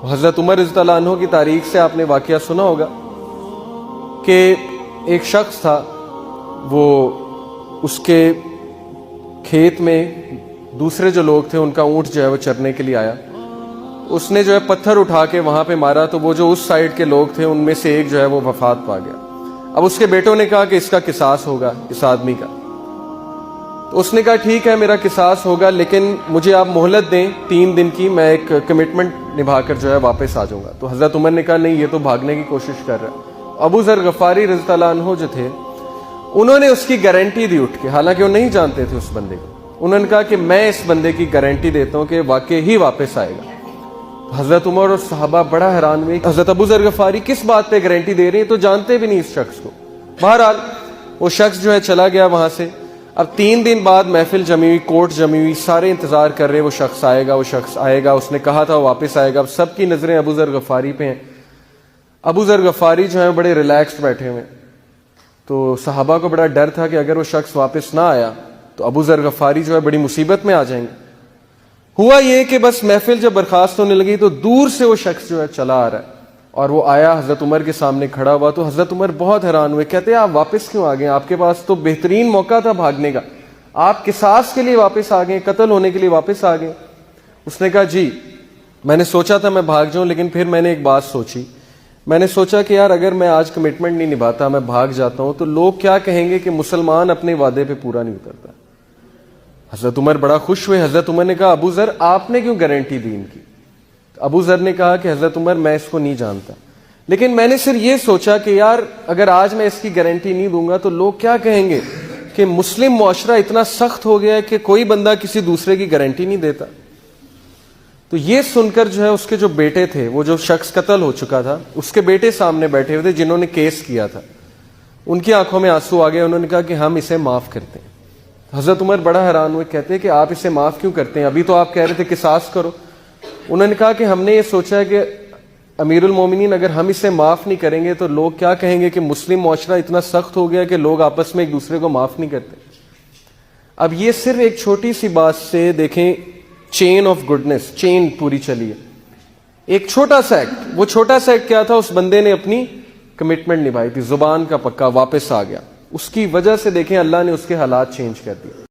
حضرت عمر رضی اللہ عنہ کی تاریخ سے آپ نے واقعہ سنا ہوگا کہ ایک شخص تھا، وہ اس کے کھیت میں دوسرے جو لوگ تھے ان کا اونٹ جو ہے وہ چرنے کے لیے آیا. اس نے جو ہے پتھر اٹھا کے وہاں پہ مارا تو وہ جو اس سائڈ کے لوگ تھے ان میں سے ایک جو ہے وہ وفات پا گیا. اب اس کے بیٹوں نے کہا کہ اس کا قصاص ہوگا اس آدمی کا. تو اس نے کہا ٹھیک ہے میرا قصاص ہوگا، لیکن مجھے آپ مہلت دیں 3 دن کی، میں ایک کمٹمنٹ نبھا کر جو ہے واپس آ جاؤں گا. تو حضرت عمر نے کہا نہیں، یہ تو بھاگنے کی کوشش کر رہا ہے. ابو ذر غفاری رضی اللہ عنہ جو تھے انہوں نے اس کی گارنٹی دی اٹھ کے، حالانکہ وہ نہیں جانتے تھے اس بندے کو. انہوں نے کہا کہ میں اس بندے کی گارنٹی دیتا ہوں کہ واقعی ہی واپس آئے گا. حضرت عمر اور صحابہ بڑا حیران ہوئے، حضرت ابو ذر غفاری کس بات پہ گارنٹی دے رہے ہیں، تو جانتے بھی نہیں اس شخص کو. بہرحال وہ شخص جو ہے چلا گیا وہاں سے. اب 3 دن بعد محفل جمی ہوئی، کورٹ جمی ہوئی، سارے انتظار کر رہے وہ شخص آئے گا، وہ شخص آئے گا. اس نے کہا تھا وہ واپس آئے گا. اب سب کی نظریں ابو ذر غفاری پہ ہیں. ابو ذر غفاری جو ہیں بڑے ریلیکسڈ بیٹھے ہوئے. تو صحابہ کو بڑا ڈر تھا کہ اگر وہ شخص واپس نہ آیا تو ابو ذر غفاری جو ہے بڑی مصیبت میں آ جائیں گے. ہوا یہ کہ بس محفل جب برخاست ہونے لگی تو دور سے وہ شخص جو ہے چلا آ رہا ہے اور وہ آیا حضرت عمر کے سامنے کھڑا ہوا. تو حضرت عمر بہت حیران ہوئے، کہتے ہیں آپ واپس کیوں آ گئے؟ آپ کے پاس تو بہترین موقع تھا بھاگنے کا، آپ قصاص کے لیے واپس آ گئے، قتل ہونے کے لیے واپس آ گئے. اس نے کہا جی میں نے سوچا تھا میں بھاگ جاؤں، لیکن پھر میں نے ایک بات سوچی. میں نے سوچا کہ یار اگر میں آج کمٹمنٹ نہیں نبھاتا، میں بھاگ جاتا ہوں تو لوگ کیا کہیں گے کہ مسلمان اپنے وعدے پہ پورا نہیں اترتا. حضرت عمر بڑا خوش ہوئے. حضرت عمر نے کہا ابو ذر آپ نے کیوں گارنٹی دی ان کی؟ ابو ذر نے کہا کہ حضرت عمر میں اس کو نہیں جانتا، لیکن میں نے صرف یہ سوچا کہ یار اگر آج میں اس کی گارنٹی نہیں دوں گا تو لوگ کیا کہیں گے کہ مسلم معاشرہ اتنا سخت ہو گیا ہے کہ کوئی بندہ کسی دوسرے کی گارنٹی نہیں دیتا. تو یہ سن کر جو ہے اس کے جو بیٹے تھے، وہ جو شخص قتل ہو چکا تھا، اس کے بیٹے سامنے بیٹھے ہوئے تھے جنہوں نے کیس کیا تھا. ان کی آنکھوں میں آنسو آ گئے. انہوں نے کہا کہ ہم اسے معاف کرتے ہیں. حضرت عمر بڑا حیران ہوئے، کہتے ہیں کہ آپ اسے معاف کیوں کرتے ہیں؟ ابھی تو آپ کہہ رہے تھے قصاص کرو. انہوں نے کہا کہ ہم نے یہ سوچا ہے کہ امیر المومنین اگر ہم اسے معاف نہیں کریں گے تو لوگ کیا کہیں گے کہ مسلم معاشرہ اتنا سخت ہو گیا کہ لوگ آپس میں ایک دوسرے کو معاف نہیں کرتے. اب یہ صرف ایک چھوٹی سی بات سے دیکھیں چین آف گڈنس، چین پوری چلی ہے. ایک چھوٹا سا ایکٹ، وہ چھوٹا سا ایکٹ کیا تھا؟ اس بندے نے اپنی کمٹمنٹ نبھائی تھی، زبان کا پکا، واپس آ گیا. اس کی وجہ سے دیکھیں اللہ نے اس کے حالات چینج کر دیے.